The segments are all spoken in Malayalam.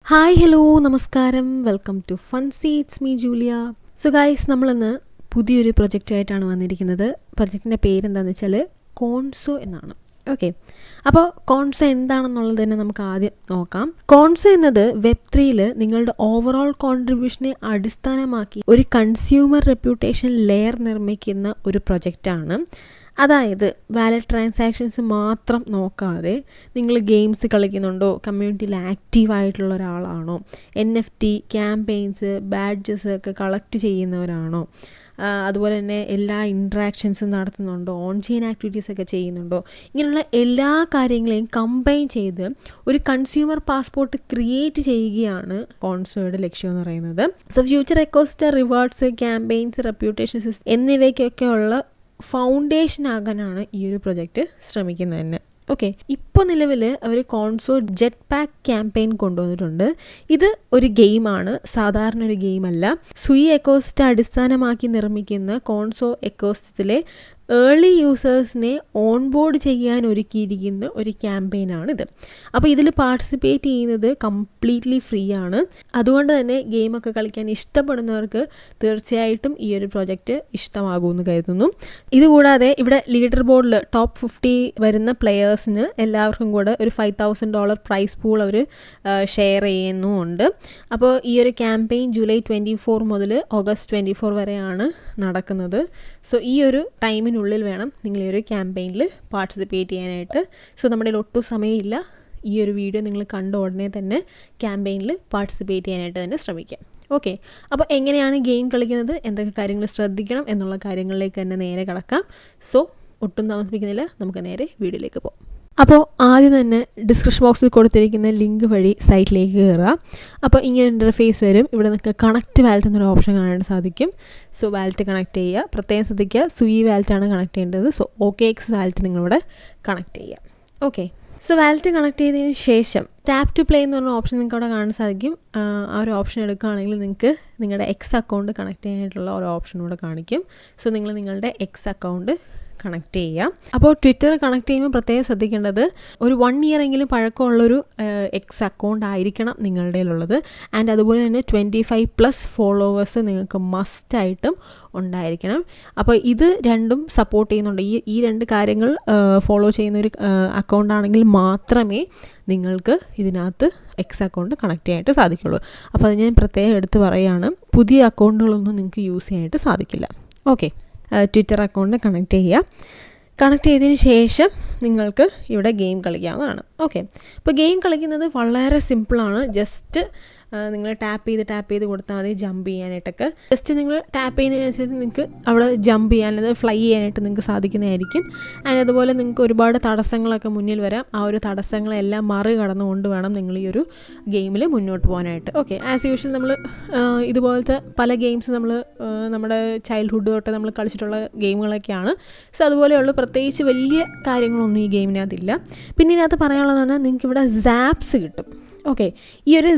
ഹായ് ഹലോ നമസ്കാരം welcome to fun seats me Julia. So guys, നമ്മളിന്ന് പുതിയൊരു പ്രൊജക്റ്റായിട്ടാണ് വന്നിരിക്കുന്നത്. പ്രൊജക്റ്റിൻ്റെ പേരെന്താണെന്ന് വെച്ചാൽ കോൺസോ എന്നാണ്. ഓക്കെ, അപ്പോൾ കോൺസോ എന്താണെന്നുള്ളത് തന്നെ നമുക്ക് ആദ്യം നോക്കാം. കോൺസോ എന്നത് വെബ്3 നിങ്ങളുടെ ഓവറോൾ കോൺട്രിബ്യൂഷനെ അടിസ്ഥാനമാക്കി ഒരു കൺസ്യൂമർ റെപ്യൂട്ടേഷൻ ലെയർ നിർമ്മിക്കുന്ന ഒരു പ്രൊജക്റ്റാണ്. അതായത് വാലറ്റ് ട്രാൻസാക്ഷൻസ് മാത്രം നോക്കാതെ നിങ്ങൾ ഗെയിംസ് കളിക്കുന്നുണ്ടോ, കമ്മ്യൂണിറ്റിയിൽ ആക്റ്റീവായിട്ടുള്ള ഒരാളാണോ, NFT ക്യാമ്പയിൻസ് ബാഡ്ജസ് ഒക്കെ കളക്ട് ചെയ്യുന്നവരാണോ, അതുപോലെ തന്നെ എല്ലാ ഇൻട്രാക്ഷൻസും നടത്തുന്നുണ്ടോ, ഓൺ ചെയിൻ ആക്ടിവിറ്റീസ് ഒക്കെ ചെയ്യുന്നുണ്ടോ, ഇങ്ങനെയുള്ള എല്ലാ കാര്യങ്ങളെയും കമ്പൈൻ ചെയ്ത് ഒരു കൺസ്യൂമർ പാസ്പോർട്ട് ക്രിയേറ്റ് ചെയ്യുകയാണ് കോൺസോയുടെ ലക്ഷ്യം എന്ന് പറയുന്നത്. So future ecosystem rewards, campaigns, reputation system എന്നിവയ്ക്കൊക്കെയുള്ള ഫൗണ്ടേഷൻ ആകാനാണ് ഈ ഒരു പ്രൊജക്റ്റ് ശ്രമിക്കുന്നത് തന്നെ. ഓക്കെ, ഇപ്പോൾ നിലവിൽ അവർ കോൺസോ ജെറ്റ് പാക്ക് ക്യാമ്പയിൻ കൊണ്ടുവന്നിട്ടുണ്ട്. ഇത് ഒരു ഗെയിമാണ്, സാധാരണ ഒരു ഗെയിമല്ല. സുയി എക്കോസിസ്റ്റം അടിസ്ഥാനമാക്കി നിർമ്മിക്കുന്ന കോൺസോ എക്കോസിസ്റ്റത്തിലെ ഏർലി യൂസേഴ്സിനെ ഓൺബോർഡ് ചെയ്യാൻ ഒരുക്കിയിരിക്കുന്ന ഒരു ക്യാമ്പയിനാണിത്. അപ്പോൾ ഇതിൽ പാർട്ടിസിപ്പേറ്റ് ചെയ്യുന്നത് കംപ്ലീറ്റ്ലി ഫ്രീ ആണ്. അതുകൊണ്ട് തന്നെ ഗെയിമൊക്കെ കളിക്കാൻ ഇഷ്ടപ്പെടുന്നവർക്ക് തീർച്ചയായിട്ടും ഈ ഒരു പ്രൊജക്റ്റ് ഇഷ്ടമാകുമെന്ന് കരുതുന്നു. ഇതുകൂടാതെ ഇവിടെ ലീഡർ ബോർഡിൽ ടോപ്പ് 50 വരുന്ന പ്ലെയേഴ്സിന് എല്ലാവർക്കും കൂടെ ഒരു $5,000 പ്രൈസ് പൂൾ അവർ ഷെയർ ചെയ്യുന്നുമുണ്ട്. അപ്പോൾ ഈ ഒരു ക്യാമ്പയിൻ ജൂലൈ 24 മുതൽ ഓഗസ്റ്റ് 24 വരെയാണ് നടക്കുന്നത്. സോ ഈ ഒരു ടൈമിനുള്ളിൽ വേണം നിങ്ങൾ ഈ ഒരു ക്യാമ്പയിനിൽ പാർട്ടിസിപ്പേറ്റ് ചെയ്യാനായിട്ട്. സോ നമ്മുടെ ഒട്ടും സമയമില്ല. ഈ ഒരു വീഡിയോ നിങ്ങൾ കണ്ട ഉടനെ തന്നെ ക്യാമ്പയിനിൽ പാർട്ടിസിപ്പേറ്റ് ചെയ്യാനായിട്ട് തന്നെ ശ്രമിക്കാം. ഓക്കെ, അപ്പോൾ എങ്ങനെയാണ് ഗെയിം കളിക്കുന്നത്, എന്തൊക്കെ കാര്യങ്ങൾ ശ്രദ്ധിക്കണം എന്നുള്ള കാര്യങ്ങളിലേക്ക് തന്നെ നേരെ കടക്കാം. സോ ഒട്ടും താമസിപ്പിക്കുന്നില്ല, നമുക്ക് നേരെ വീഡിയോയിലേക്ക് പോകാം. അപ്പോൾ ആദ്യം തന്നെ ഡിസ്ക്രിപ്ഷൻ ബോക്സിൽ കൊടുത്തിരിക്കുന്ന ലിങ്ക് വഴി സൈറ്റിലേക്ക് കയറുക. അപ്പോൾ ഇങ്ങനെ ഇൻ്റർഫേസ് വരും. ഇവിടെ നിങ്ങൾക്ക് കണക്റ്റ് വാലറ്റ് എന്നൊരു ഓപ്ഷൻ കാണാൻ സാധിക്കും. സോ വാലറ്റ് കണക്ട് ചെയ്യുക. പ്രത്യേകം ശ്രദ്ധിക്കുക, സുയി വാലറ്റാണ് കണക്ട് ചെയ്യേണ്ടത്. സോ OKX വാലറ്റ് നിങ്ങളിവിടെ കണക്ട് ചെയ്യുക. ഓക്കെ, സോ വാലറ്റ് കണക്ട് ചെയ്തതിന് ശേഷം ടാപ്പ് ടു പ്ലേ എന്ന് പറഞ്ഞ ഓപ്ഷൻ നിങ്ങൾക്ക് അവിടെ കാണാൻ സാധിക്കും. ആ ഒരു ഓപ്ഷൻ എടുക്കുകയാണെങ്കിൽ നിങ്ങൾക്ക് നിങ്ങളുടെ എക്സ് അക്കൗണ്ട് കണക്ട് ചെയ്യാനായിട്ടുള്ള ഒരു ഓപ്ഷൻ കൂടെ കാണിക്കും. സോ നിങ്ങൾ നിങ്ങളുടെ എക്സ് അക്കൗണ്ട് കണക്ട് ചെയ്യാം. അപ്പോൾ ട്വിറ്റർ കണക്ട് ചെയ്യുമ്പോൾ പ്രത്യേകം ശ്രദ്ധിക്കേണ്ടത് ഒരു 1 ഇയർ എങ്കിലും പഴക്കമുള്ളൊരു എക്സ് അക്കൗണ്ട് ആയിരിക്കണം നിങ്ങളുടെ ഉള്ളത്. ആൻഡ് അതുപോലെ തന്നെ 25+ ഫോളോവേഴ്സ് നിങ്ങൾക്ക് മസ്റ്റായിട്ടും ഉണ്ടായിരിക്കണം. അപ്പോൾ ഇത് രണ്ടും സപ്പോർട്ട് ചെയ്യുന്നുണ്ട്. ഈ രണ്ട് കാര്യങ്ങൾ ഫോളോ ചെയ്യുന്നൊരു അക്കൗണ്ട് ആണെങ്കിൽ മാത്രമേ നിങ്ങൾക്ക് ഇതിനകത്ത് എക്സ് അക്കൗണ്ട് കണക്ട് ചെയ്യാനായിട്ട് സാധിക്കുള്ളൂ. അപ്പോൾ അത് ഞാൻ പ്രത്യേകം എടുത്ത് പറയുകയാണ്, പുതിയ അക്കൗണ്ടുകളൊന്നും നിങ്ങൾക്ക് യൂസ് ചെയ്യാനായിട്ട് സാധിക്കില്ല. ഓക്കെ, ട്വിറ്റർ അക്കൗണ്ട് കണക്ട് ചെയ്യുക. കണക്ട് ചെയ്തതിന് ശേഷം നിങ്ങൾക്ക് ഇവിടെ ഗെയിം കളിക്കാവുന്നതാണ്. ഓക്കെ, ഇപ്പോൾ ഗെയിം കളിക്കുന്നത് വളരെ സിമ്പിളാണ്. ജസ്റ്റ് നിങ്ങൾ ടാപ്പ് ചെയ്ത് കൊടുത്താൽ മതി ജമ്പ് ചെയ്യാനായിട്ടൊക്കെ. ജസ്റ്റ് നിങ്ങൾ ടാപ്പ് ചെയ്യുന്നതിനനുസരിച്ച് നിങ്ങൾക്ക് അവിടെ ജമ്പ് ചെയ്യാൻ, അല്ലെങ്കിൽ ഫ്ലൈ ചെയ്യാനായിട്ട് നിങ്ങൾക്ക് സാധിക്കുന്നതായിരിക്കും. ആൻഡ് അതുപോലെ നിങ്ങൾക്ക് ഒരുപാട് തടസ്സങ്ങളൊക്കെ മുന്നിൽ വരാം. ആ ഒരു തടസ്സങ്ങളെല്ലാം മറികടന്നുകൊണ്ട് വേണം നിങ്ങൾ ഈ ഒരു ഗെയിമിൽ മുന്നോട്ട് പോകാനായിട്ട്. ഓക്കെ, ആസ് യൂഷ്വൽ നമ്മൾ ഇതുപോലത്തെ പല ഗെയിംസ് നമ്മൾ നമ്മുടെ ചൈൽഡ്ഹുഡ് തൊട്ട് നമ്മൾ കളിച്ചിട്ടുള്ള ഗെയിമുകളൊക്കെയാണ്. സോ അതുപോലെയുള്ള പ്രത്യേകിച്ച് വലിയ കാര്യങ്ങളൊന്നും ഈ ഗെയിമിനകത്തില്ല. പിന്നെ ഇതിനകത്ത് പറയാനുള്ളതാണ്, നിങ്ങൾക്ക് ഇവിടെ സാപ്സ് കിട്ടും. ഓക്കെ, ഈ ഒരു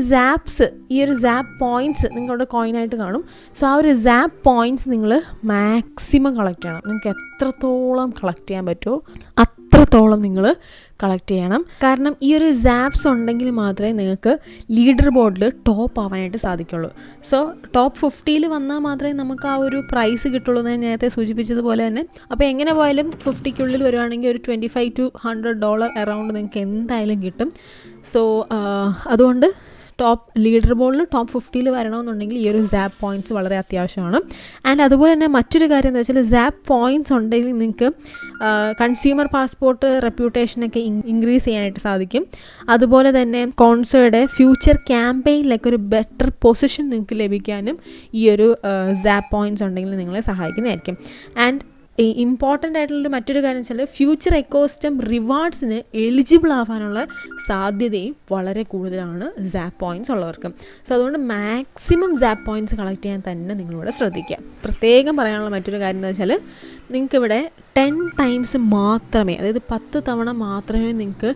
സാപ്പ് പോയിൻറ്റ്സ് നിങ്ങളുടെ കോയിനായിട്ട് കാണും. സോ ആ ഒരു സാപ്പ് പോയിൻറ്റ്സ് നിങ്ങൾ മാക്സിമം കളക്ട് ചെയ്യണം. നിങ്ങൾക്ക് എത്രത്തോളം കളക്ട് ചെയ്യാൻ പറ്റുമോ അത്രത്തോളം നിങ്ങൾ കളക്ട് ചെയ്യണം. കാരണം ഈ ഒരു സാപ്സ് ഉണ്ടെങ്കിൽ മാത്രമേ നിങ്ങൾക്ക് ലീഡർ ബോർഡിൽ ടോപ്പ് ആവാനായിട്ട് സാധിക്കുള്ളൂ. സോ ടോപ്പ് 50 വന്നാൽ മാത്രമേ നമുക്ക് ആ ഒരു പ്രൈസ് കിട്ടുള്ളൂ എന്ന് ഞാൻ നേരത്തെ സൂചിപ്പിച്ചതുപോലെ തന്നെ. അപ്പോൾ എങ്ങനെ പോയാലും 50ക്കുള്ളിൽ വരുവാണെങ്കിൽ ഒരു $25 to $100 അറൗണ്ട് നിങ്ങൾക്ക് എന്തായാലും കിട്ടും. സോ അതുകൊണ്ട് ലീഡർ ബോർഡിൽ ടോപ്പ് 50 വരണമെന്നുണ്ടെങ്കിൽ ഈ ഒരു സാപ്പ് പോയിൻറ്റ്സ് വളരെ അത്യാവശ്യമാണ്. ആൻഡ് അതുപോലെ തന്നെ മറ്റൊരു കാര്യം എന്താ വെച്ചാൽ, സാപ്പ് പോയിൻറ്റ്സ് ഉണ്ടെങ്കിൽ നിങ്ങൾക്ക് കൺസ്യൂമർ പാസ്പോർട്ട് റെപ്യൂട്ടേഷനൊക്കെ ഇൻക്രീസ് ചെയ്യാനായിട്ട് സാധിക്കും. അതുപോലെ തന്നെ കോൺസോയുടെ ഫ്യൂച്ചർ ക്യാമ്പയിനിലൊക്കെ ഒരു ബെറ്റർ പൊസിഷൻ നിങ്ങൾക്ക് ലഭിക്കാനും ഈ ഒരു സാപ്പ് പോയിൻറ്റ്സ് ഉണ്ടെങ്കിൽ നിങ്ങളെ സഹായിക്കുന്നതായിരിക്കും. ആൻഡ് ഇമ്പോർട്ടൻ്റ് ആയിട്ടുള്ളൊരു മറ്റൊരു കാര്യം വെച്ചാൽ, ഫ്യൂച്ചർ എക്കോസിസ്റ്റം റിവാർഡ്സിന് എലിജിബിൾ ആവാനുള്ള സാധ്യതയും വളരെ കൂടുതലാണ് സാപ്പ് പോയിൻറ്റ്സ് ഉള്ളവർക്ക്. സോ അതുകൊണ്ട് മാക്സിമം സാപ്പ് പോയിൻറ്റ്സ് കളക്ട് ചെയ്യാൻ തന്നെ നിങ്ങളിവിടെ ശ്രദ്ധിക്കുക. പ്രത്യേകം പറയാനുള്ള മറ്റൊരു കാര്യം എന്ന് വെച്ചാൽ, നിങ്ങൾക്കിവിടെ 10 ടൈംസ് മാത്രമേ, അതായത് 10 തവണ മാത്രമേ നിങ്ങൾക്ക്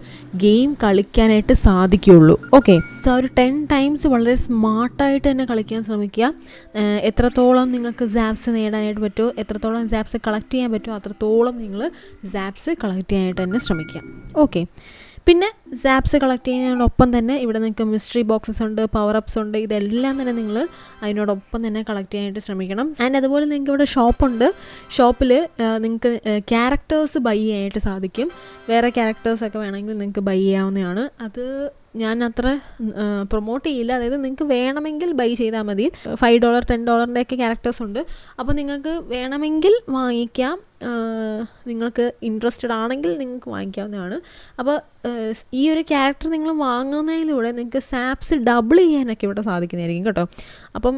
ഗെയിം കളിക്കാനായിട്ട് സാധിക്കുകയുള്ളൂ. ഓക്കെ, സോ ഒരു 10 ടൈംസ് വളരെ സ്മാർട്ടായിട്ട് തന്നെ കളിക്കാൻ ശ്രമിക്കുക. എത്രത്തോളം നിങ്ങൾക്ക് സാപ്സ് നേടാനായിട്ട് പറ്റുമോ, എത്രത്തോളം സാപ്സ് കളക്ട് ചെയ്യാൻ പറ്റുമോ അത്രത്തോളം നിങ്ങൾ സാപ്സ് കളക്ട് ചെയ്യാനായിട്ട് തന്നെ ശ്രമിക്കുക. ഓക്കെ, പിന്നെ സാപ്സ് കളക്ട് ചെയ്യുന്നതിനോടൊപ്പം തന്നെ ഇവിടെ നിങ്ങൾക്ക് മിസ്റ്ററി ബോക്സസ് ഉണ്ട്, പവർ അപ്സ് ഉണ്ട്, ഇതെല്ലാം തന്നെ നിങ്ങൾ അതിനോടൊപ്പം തന്നെ കളക്ട് ചെയ്യാനായിട്ട് ശ്രമിക്കണം. ആൻഡ് അതുപോലെ നിങ്ങൾക്ക് ഇവിടെ ഷോപ്പുണ്ട്. ഷോപ്പിൽ നിങ്ങൾക്ക് ക്യാരക്ടേഴ്സ് ബൈ ചെയ്യാനായിട്ട് സാധിക്കും. വേറെ ക്യാരക്ടേഴ്സൊക്കെ വേണമെങ്കിൽ നിങ്ങൾക്ക് ബൈ ചെയ്യാവുന്നതാണ്. അത് ഞാൻ അത്ര പ്രൊമോട്ട് ചെയ്യില്ല. അതായത് നിങ്ങൾക്ക് വേണമെങ്കിൽ ബൈ ചെയ്താൽ മതി. $5 $10 ക്യാരക്ടേഴ്സ് ഉണ്ട്. അപ്പോൾ നിങ്ങൾക്ക് വേണമെങ്കിൽ വാങ്ങിക്കാം. നിങ്ങൾക്ക് ഇൻട്രസ്റ്റഡ് ആണെങ്കിൽ നിങ്ങൾക്ക് വാങ്ങിക്കാവുന്നതാണ്. അപ്പോൾ ഈ ഒരു ക്യാരക്ടർ നിങ്ങൾ വാങ്ങുന്നതിലൂടെ നിങ്ങൾക്ക് സാപ്സ് ഡബിൾ ചെയ്യാനൊക്കെ ഇവിടെ സാധിക്കുന്നതായിരിക്കും കേട്ടോ. അപ്പം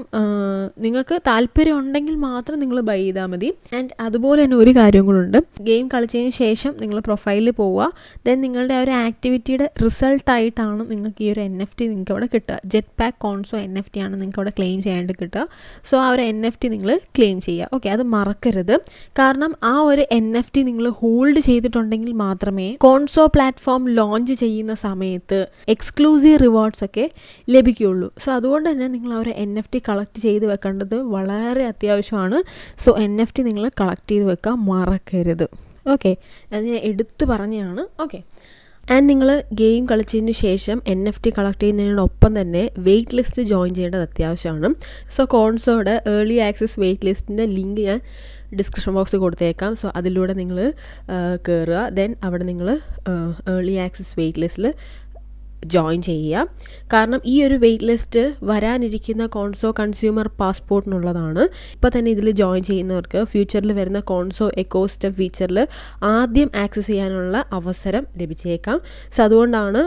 നിങ്ങൾക്ക് താല്പര്യം ഉണ്ടെങ്കിൽ മാത്രം നിങ്ങൾ ബൈ ചെയ്താൽ മതി. ആൻഡ് അതുപോലെ തന്നെ ഒരു കാര്യം കൂടെ, ഗെയിം കളിച്ചതിന് ശേഷം നിങ്ങൾ പ്രൊഫൈലിൽ പോവുക. ദെൻ നിങ്ങളുടെ ആ ഒരു ആക്ടിവിറ്റിയുടെ റിസൾട്ടായിട്ടാണ് നിങ്ങൾക്ക് ഈ ഒരു NFT നിങ്ങൾക്ക് അവിടെ കിട്ടുക. ജെറ്റ് പാക്ക് കോൺസോ NFT ആണ് നിങ്ങൾക്ക് അവിടെ ക്ലെയിം ചെയ്യാനായിട്ട് കിട്ടുക. സോ ആ ഒരു NFT നിങ്ങൾ ക്ലെയിം ചെയ്യുക. ഓക്കെ, അത് മറക്കരുത്. കാരണം ആ ഒരു NFT നിങ്ങൾ ഹോൾഡ് ചെയ്തിട്ടുണ്ടെങ്കിൽ മാത്രമേ കോൺസോ പ്ലാറ്റ്ഫോം ലോഞ്ച് ചെയ്യുന്ന സമയത്ത് എക്സ്ക്ലൂസീവ് റിവാർഡ്സ് ഒക്കെ ലഭിക്കുകയുള്ളൂ. സോ അതുകൊണ്ട് തന്നെ നിങ്ങൾ ആ ഒരു NFT കളക്ട് ചെയ്ത് വെക്കേണ്ടത് വളരെ അത്യാവശ്യമാണ്. സോ NFT നിങ്ങൾ കളക്ട് ചെയ്ത് വെക്കാൻ മറക്കരുത്. ഓക്കെ, അത് ഞാൻ എടുത്ത് പറഞ്ഞതാണ്. ഓക്കെ, ആൻഡ് നിങ്ങൾ ഗെയിം കളിച്ചതിന് ശേഷം NFT കളക്ട് ചെയ്യുന്നതിനോടൊപ്പം തന്നെ വെയിറ്റ് ലിസ്റ്റ് ജോയിൻ ചെയ്യേണ്ടത് അത്യാവശ്യമാണ്. സോ കോൺസോയുടെ ഏർലി ആക്സസ് വെയിറ്റ് ലിസ്റ്റിൻ്റെ ലിങ്ക് ഞാൻ ഡിസ്ക്രിപ്ഷൻ ബോക്സിൽ കൊടുത്തേക്കാം. സോ അതിലൂടെ നിങ്ങൾ കയറുക. ദെൻ അവിടെ നിങ്ങൾ ഏർലി ആക്സസ് വെയിറ്റ് ലിസ്റ്റിൽ ജോയിൻ ചെയ്യുക. കാരണം ഈ ഒരു വെയിറ്റ് ലിസ്റ്റ് വരാനിരിക്കുന്ന കോൺസോ കൺസ്യൂമർ പാസ്പോർട്ടിനുള്ളതാണ്. ഇപ്പോൾ തന്നെ ഇതിൽ ജോയിൻ ചെയ്യുന്നവർക്ക് ഫ്യൂച്ചറിൽ വരുന്ന കോൺസോ എക്കോസിസ്റ്റം ഫീച്ചറിൽ ആദ്യം ആക്സസ് ചെയ്യാനുള്ള അവസരം ലഭിച്ചേക്കാം. സോ അതുകൊണ്ടാണ്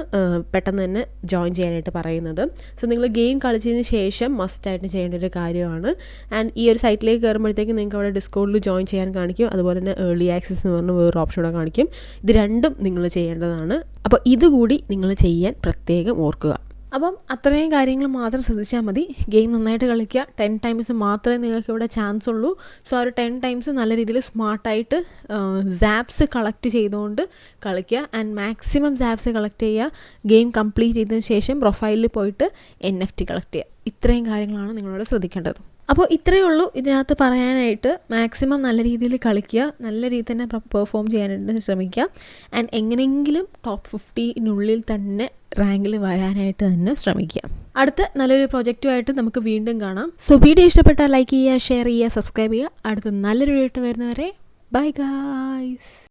പെട്ടെന്ന് തന്നെ ജോയിൻ ചെയ്യാനായിട്ട് പറയുന്നത്. സോ നിങ്ങൾ ഗെയിം കളിച്ചതിന് ശേഷം മസ്റ്റായിട്ട് ചെയ്യേണ്ട ഒരു കാര്യമാണ്. ആൻഡ് ഈ ഒരു സൈറ്റിലേക്ക് കയറുമ്പോഴത്തേക്ക് നിങ്ങൾക്ക് അവിടെ ഡിസ്കൗണ്ടിൽ ജോയിൻ ചെയ്യാൻ കാണിക്കും. അതുപോലെ തന്നെ ഏർലി ആക്സസ് എന്ന് പറഞ്ഞ വേറൊരു ഓപ്ഷൻ കൂടെ കാണിക്കും. ഇത് രണ്ടും നിങ്ങൾ ചെയ്യേണ്ടതാണ്. അപ്പോൾ ഇതുകൂടി നിങ്ങൾ ചെയ്യാൻ പ്രത്യേകം ഓർക്കുക. അപ്പം അത്രയും കാര്യങ്ങൾ മാത്രം ശ്രദ്ധിച്ചാൽ മതി. ഗെയിം നന്നായിട്ട് കളിക്കുക. 10 ടൈംസ് മാത്രമേ നിങ്ങൾക്ക് ഇവിടെ ചാൻസ് ഉള്ളൂ. സോ ആ ഒരു 10 ടൈംസ് നല്ല രീതിയിൽ സ്മാർട്ടായിട്ട് സാപ്സ് കളക്ട് ചെയ്തുകൊണ്ട് കളിക്കുക. ആൻഡ് മാക്സിമം സാപ്സ് കളക്ട് ചെയ്യുക. ഗെയിം കംപ്ലീറ്റ് ചെയ്തതിന് ശേഷം പ്രൊഫൈലിൽ പോയിട്ട് NFT കളക്ട് ചെയ്യുക. ഇത്രയും കാര്യങ്ങളാണ് നിങ്ങളോട് ശ്രദ്ധിക്കേണ്ടത്. അപ്പോൾ ഇത്രയേ ഉള്ളൂ ഇതിനകത്ത് പറയാനായിട്ട്. മാക്സിമം നല്ല രീതിയിൽ കളിക്കുക, നല്ല രീതിയിൽ തന്നെ പെർഫോം ചെയ്യാനായിട്ട് ശ്രമിക്കുക. ആൻഡ് എങ്ങനെയെങ്കിലും ടോപ്പ് 50 തന്നെ റാങ്കിൽ വരാനായിട്ട് തന്നെ ശ്രമിക്കുക. അടുത്ത നല്ലൊരു പ്രൊജക്റ്റുമായിട്ട് നമുക്ക് വീണ്ടും കാണാം. സോ വീഡിയോ ഇഷ്ടപ്പെട്ടാൽ ലൈക്ക് ചെയ്യുക, ഷെയർ ചെയ്യുക, സബ്സ്ക്രൈബ് ചെയ്യുക. അടുത്ത നല്ലൊരു വീഡിയോ വരുന്നവരെ ബൈ ഗായ്സ്.